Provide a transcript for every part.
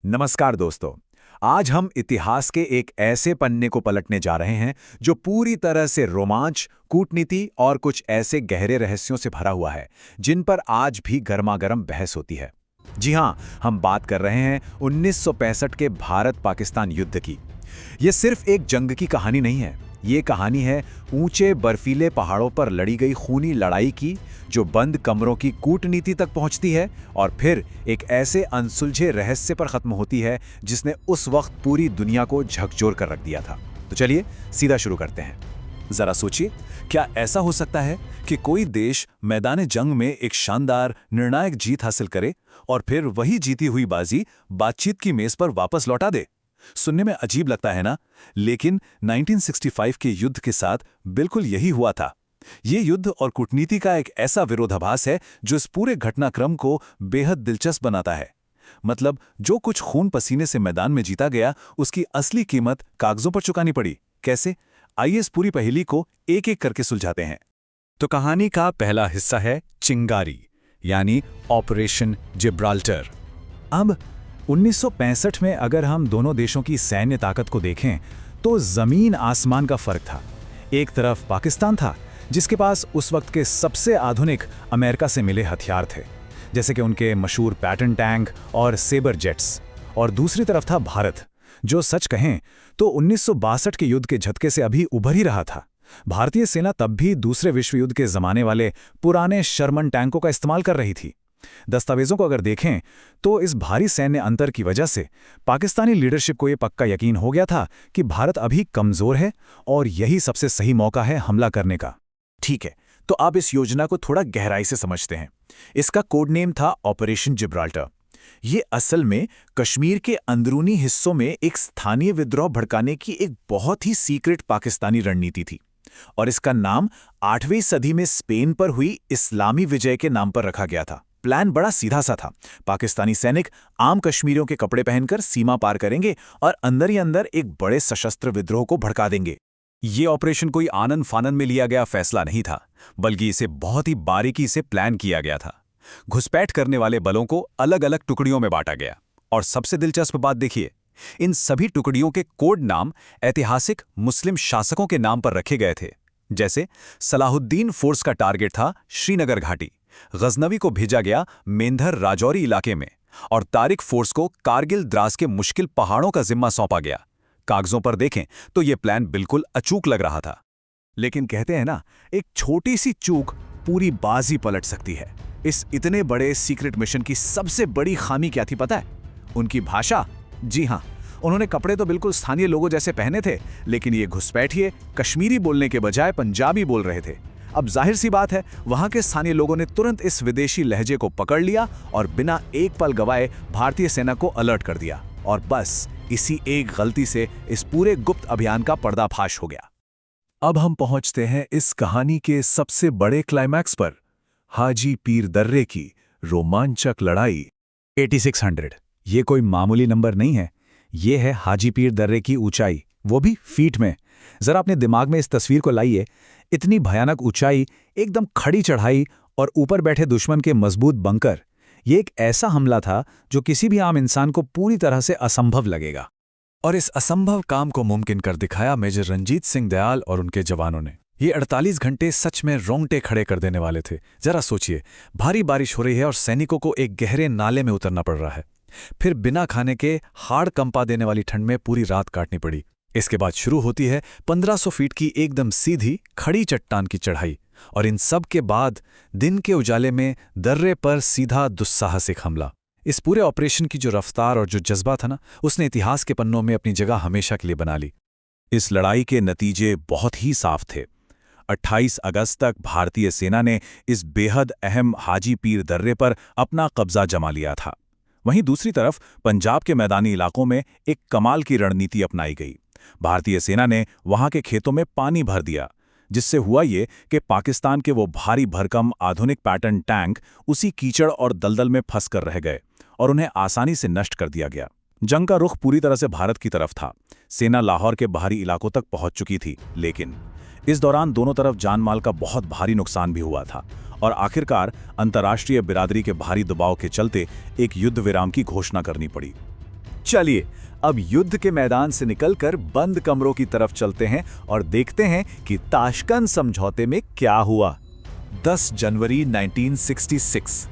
नमस्कार दोस्तों। आज हम इतिहास के एक ऐसे पन्ने को पलटने जा रहे हैं जो पूरी तरह से रोमांच, कूटनीति और कुछ ऐसे गहरे रहस्यों से भरा हुआ है जिन पर आज भी गर्मागर्म बहस होती है। जी हां, हम बात कर रहे हैं 1965 के भारत-पाकिस्तान युद्ध की। ये सिर्फ एक जंग की कहानी नहीं है, ये कहानी है ऊंचे बर्फीले पहाड़ों पर लड़ी गई खूनी लड़ाई की, जो बंद कमरों की कूटनीति तक पहुंचती है और फिर एक ऐसे अनसुलझे रहस्य पर खत्म होती है जिसने उस वक्त पूरी दुनिया को झकझोर कर रख दिया था। तो चलिए सीधा शुरू करते हैं। जरा सोचिए, क्या ऐसा हो सकता है कि कोई देश मैदान जंग में एक शानदार निर्णायक जीत हासिल करे और फिर वही जीती हुई बाजी बातचीत की मेज पर वापस लौटा दे? सुनने में अजीब लगता है ना, लेकिन 1965 के युद्ध के साथ बिल्कुल यही हुआ था। ये युद्ध और कूटनीति का एक ऐसा विरोधाभास है जो इस पूरे घटनाक्रम को बेहद दिलचस्प बनाता है। मतलब, जो कुछ खून पसीने से मैदान में जीता गया, उसकी असली कीमत कागजों पर चुकानी पड़ी। कैसे? आइए इस पूरी पहेली को एक एक करके सुलझाते हैं। तो कहानी का पहला हिस्सा है चिंगारी, यानी ऑपरेशन जिब्राल्टर। अब 1965 में अगर हम दोनों देशों की सैन्य ताकत को देखें तो जमीन आसमान का फर्क था। एक तरफ पाकिस्तान था जिसके पास उस वक्त के सबसे आधुनिक अमेरिका से मिले हथियार थे, जैसे कि उनके मशहूर पैटर्न टैंक और सेबर जेट्स, और दूसरी तरफ था भारत, जो सच कहें तो 1962 के युद्ध के झटके से अभी उभर ही रहा था। भारतीय सेना तब भी दूसरे विश्व युद्ध के जमाने वाले पुराने शर्मन टैंकों का इस्तेमाल कर रही थी। दस्तावेजों को अगर देखें तो इस भारी सैन्य अंतर की वजह से पाकिस्तानी लीडरशिप को यह पक्का यकीन हो गया था कि भारत अभी कमजोर है और यही सबसे सही मौका है हमला करने का। ठीक है, तो अब इस योजना को थोड़ा गहराई से समझते हैं। इसका कोड नेम था ऑपरेशन जिब्राल्टर। ये असल में कश्मीर के अंदरूनी हिस्सों में एक स्थानीय विद्रोह भड़काने की एक बहुत ही सीक्रेट पाकिस्तानी रणनीति थी, और इसका नाम 8वीं सदी में स्पेन पर हुई इस्लामी विजय के नाम पर रखा गया था। प्लान बड़ा सीधा सा था। पाकिस्तानी सैनिक आम कश्मीरियों के कपड़े पहनकर सीमा पार करेंगे और अंदर ही अंदर एक बड़े सशस्त्र विद्रोह को भड़का देंगे। ये ऑपरेशन कोई आनन फानन में लिया गया फैसला नहीं था, बल्कि इसे बहुत ही बारीकी से प्लान किया गया था। घुसपैठ करने वाले बलों को अलग अलग टुकड़ियों में बांटा गया, और सबसे दिलचस्प बात देखिए, इन सभी टुकड़ियों के कोड नाम ऐतिहासिक मुस्लिम शासकों के नाम पर रखे गए थे। जैसे सलाहुद्दीन फोर्स का टारगेट था श्रीनगर घाटी, गजनवी को भेजा गया मेंधर राजौरी इलाके में, और तारिक फोर्स को कारगिल द्रास के मुश्किल पहाड़ों का जिम्मा सौंपा गया। कागजों पर देखें तो यह प्लान बिल्कुल अचूक लग रहा था, लेकिन कहते हैं ना, एक छोटी सी चूक पूरी बाजी पलट सकती है। इस इतने बड़े सीक्रेट मिशन की सबसे बड़ी खामी क्या थी पता है? उनकी भाषा। जी हां, उन्होंने कपड़े तो बिल्कुल स्थानीय लोगों जैसे पहने थे, लेकिन ये घुसपैठिए कश्मीरी बोलने के बजाय पंजाबी बोल रहे थे। अब जाहिर सी बात है, वहां के स्थानीय लोगों ने तुरंत इस विदेशी लहजे को पकड़ लिया और बिना एक पल गवाए भारतीय सेना को अलर्ट कर दिया, और बस इसी एक गलती से इस पूरे गुप्त अभियान का पर्दाफाश हो गया। अब हम पहुंचते हैं इस कहानी के सबसे बड़े क्लाइमैक्स पर, हाजी पीर दर्रे की रोमांचक लड़ाई। 8600 ये कोई मामूली नंबर नहीं है। ये है हाजी पीर दर्रे की ऊंचाई, वो भी फीट में। जरा अपने दिमाग में इस तस्वीर को लाइए। इतनी भयानक ऊंचाई, एकदम खड़ी चढ़ाई और ऊपर बैठे दुश्मन के मजबूत बंकर। ये एक ऐसा हमला था जो किसी भी आम इंसान को पूरी तरह से असंभव लगेगा। और इस असंभव काम को मुमकिन कर दिखाया मेजर रंजीत सिंह दयाल और उनके जवानों ने। ये 48 घंटे सच में रोंगटे खड़े कर देने वाले थे। जरा सोचिए, भारी बारिश हो रही है और सैनिकों को एक गहरे नाले में उतरना पड़ रहा है। फिर बिना खाने के हाड़ कंपा देने वाली ठंड में पूरी रात काटनी पड़ी। इसके बाद शुरू होती है 1500 फीट की एकदम सीधी खड़ी चट्टान की चढ़ाई, और इन सब के बाद दिन के उजाले में दर्रे पर सीधा दुस्साहसिक हमला। इस पूरे ऑपरेशन की जो रफ्तार और जो जज्बा था ना, उसने इतिहास के पन्नों में अपनी जगह हमेशा के लिए बना ली। इस लड़ाई के नतीजे बहुत ही साफ थे। 28 अगस्त तक भारतीय सेना ने इस बेहद अहम हाजी पीर दर्रे पर अपना कब्जा जमा लिया था। वहीं दूसरी तरफ पंजाब के मैदानी इलाकों में एक कमाल की रणनीति अपनाई गई। भारतीय सेना ने वहां के खेतों में पानी भर दिया, जिससे हुआ ये कि पाकिस्तान के वो भारी भरकम आधुनिक पैटर्न टैंक उसी कीचड़ और दलदल में फंस कर रह गए और उन्हें आसानी से नष्ट कर दिया गया। जंग का रुख पूरी तरह से भारत की तरफ था। सेना लाहौर के बाहरी इलाकों तक पहुंच चुकी थी, लेकिन इस दौरान दोनों तरफ जानमाल का बहुत भारी नुकसान भी हुआ था, और आखिरकार अंतर्राष्ट्रीय बिरादरी के भारी दबाव के चलते एक युद्ध विराम की घोषणा करनी पड़ी। चलिए अब युद्ध के मैदान से निकलकर बंद कमरों की तरफ चलते हैं और देखते हैं कि ताशकंद समझौते में क्या हुआ। 10 जनवरी 1966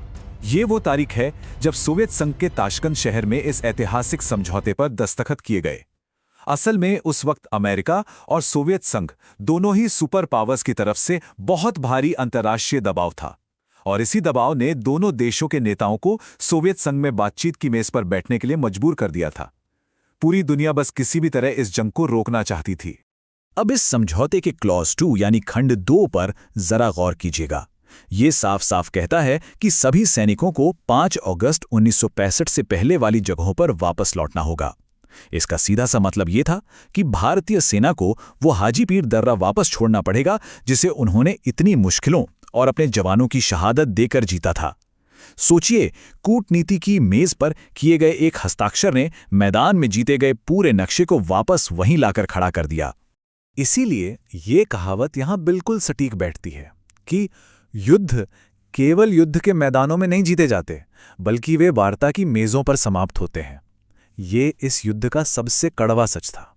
ये वो तारीख है जब सोवियत संघ के ताशकंद शहर में इस ऐतिहासिक समझौते पर दस्तखत किए गए। असल में उस वक्त अमेरिका और सोवियत संघ दोनों ही सुपर पावर्स की तरफ से बहुत भारी अंतर्राष्ट्रीय दबाव था और इसी दबाव ने दोनों देशों के नेताओं को सोवियत संघ में बातचीत की मेज पर बैठने के लिए मजबूर कर दिया था। पूरी दुनिया बस किसी भी तरह इस जंग को रोकना चाहती थी। अब इस समझौते के क्लॉज 2 यानी खंड 2 पर जरा गौर कीजिएगा। ये साफ साफ कहता है कि सभी सैनिकों को 5 अगस्त 1965 से पहले वाली जगहों पर वापस लौटना होगा। इसका सीधा सा मतलब ये था कि भारतीय सेना को वो हाजीपीर दर्रा वापस छोड़ना पड़ेगा जिसे उन्होंने इतनी मुश्किलों और अपने जवानों की शहादत देकर जीता था। सोचिए, कूटनीति की मेज पर किए गए एक हस्ताक्षर ने मैदान में जीते गए पूरे नक्शे को वापस वहीं लाकर खड़ा कर दिया। इसीलिए ये कहावत यहां बिल्कुल सटीक बैठती है कि युद्ध केवल युद्ध के मैदानों में नहीं जीते जाते, बल्कि वे वार्ता की मेजों पर समाप्त होते हैं। ये इस युद्ध का सबसे कड़वा सच था।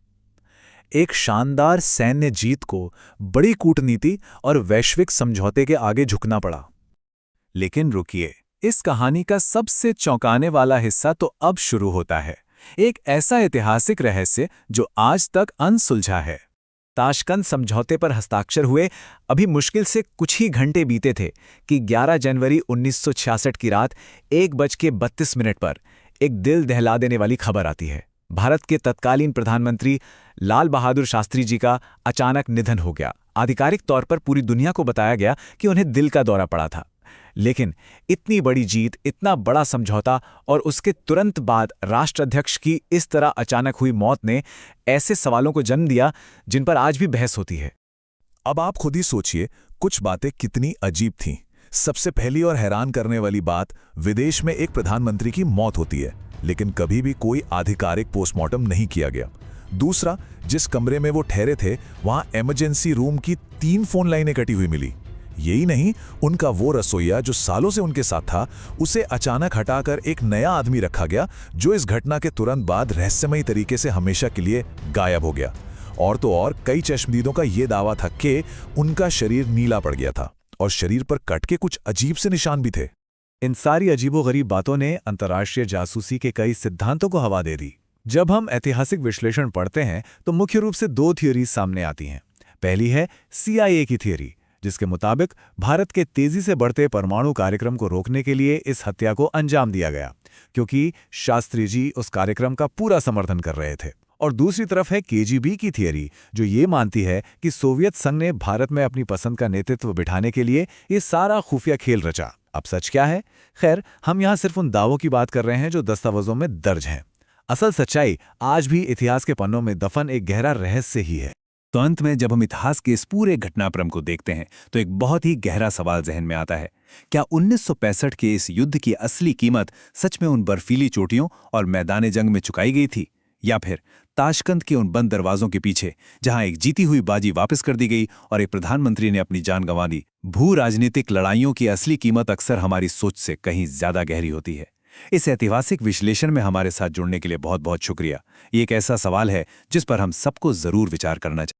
एक शानदार सैन्य जीत को बड़ी कूटनीति और वैश्विक समझौते के आगे झुकना पड़ा। लेकिन रुकिए, इस कहानी का सबसे चौंकाने वाला हिस्सा तो अब शुरू होता है। एक ऐसा ऐतिहासिक रहस्य जो आज तक अनसुलझा है। ताशकंद समझौते पर हस्ताक्षर हुए अभी मुश्किल से कुछ ही घंटे बीते थे कि 11 जनवरी 1966 की रात 1:32 पर एक दिल दहला देने वाली खबर आती है। भारत के तत्कालीन प्रधानमंत्री लाल बहादुर शास्त्री जी का अचानक निधन हो गया। आधिकारिक तौर पर पूरी दुनिया को बताया गया कि उन्हें दिल का दौरा पड़ा था। लेकिन इतनी बड़ी जीत, इतना बड़ा समझौता और उसके तुरंत बाद राष्ट्राध्यक्ष की इस तरह अचानक हुई मौत ने ऐसे सवालों को जन्म दिया जिन पर आज भी बहस होती है। अब आप खुद ही सोचिए, कुछ बातें कितनी अजीब थीं। सबसे पहली और हैरान करने वाली बात, विदेश में एक प्रधानमंत्री की मौत होती है, लेकिन कभी भी कोई आधिकारिक पोस्टमार्टम नहीं किया गया। दूसरा, जिस कमरे में वो ठहरे थे वहां इमरजेंसी रूम की 3 फोन लाइनें कटी हुई मिली। यही नहीं, उनका वो रसोइया जो सालों से उनके साथ था, उसे अचानक हटाकर एक नया आदमी रखा गया जो इस घटना के तुरंत बाद रहस्यमयी तरीके से हमेशा के लिए गायब हो गया। और तो और कई चश्मदीदों का यह दावा था कि उनका शरीर नीला पड़ गया था और शरीर पर कट के कुछ अजीब से निशान भी थे। इन सारी अजीबोगरीब बातों ने अंतर्राष्ट्रीय जासूसी के कई सिद्धांतों को हवा दे दी। जब हम ऐतिहासिक विश्लेषण पढ़ते हैं तो मुख्य रूप से 2 थियोरीज सामने आती हैं। पहली है CIA की थियोरी, जिसके मुताबिक भारत के तेजी से बढ़ते परमाणु कार्यक्रम को रोकने के लिए इस हत्या को अंजाम दिया गया, क्योंकि शास्त्री जी उस कार्यक्रम का पूरा समर्थन कर रहे थे। और दूसरी तरफ है KGB की थियोरी, जो ये मानती है कि सोवियत संघ ने भारत में अपनी पसंद का नेतृत्व बिठाने के लिए ये सारा खुफिया खेल रचा। अब सच क्या है? खैर, हम यहाँ सिर्फ उन दावों की बात कर रहे हैं जो दस्तावेजों में दर्ज हैं। असल सच्चाई आज भी इतिहास के पन्नों में दफन एक गहरा रहस्य ही है। तो अंत में जब हम इतिहास के इस पूरे घटनाक्रम को देखते हैं तो एक बहुत ही गहरा सवाल जहन में आता है। क्या 1965 के इस युद्ध की असली कीमत सच में उन बर्फीली चोटियों और मैदान जंग में चुकाई गई थी, या फिर ताशकंद के उन बंद दरवाजों के पीछे जहां एक जीती हुई बाजी वापस कर दी गई और एक प्रधानमंत्री ने अपनी जान गंवा दी? भू राजनीतिक लड़ाइयों की असली कीमत अक्सर हमारी सोच से कहीं ज्यादा गहरी होती है। इस ऐतिहासिक विश्लेषण में हमारे साथ जुड़ने के लिए बहुत बहुत शुक्रिया। ये एक ऐसा सवाल है जिस पर हम सबको जरूर विचार करना चाहिए।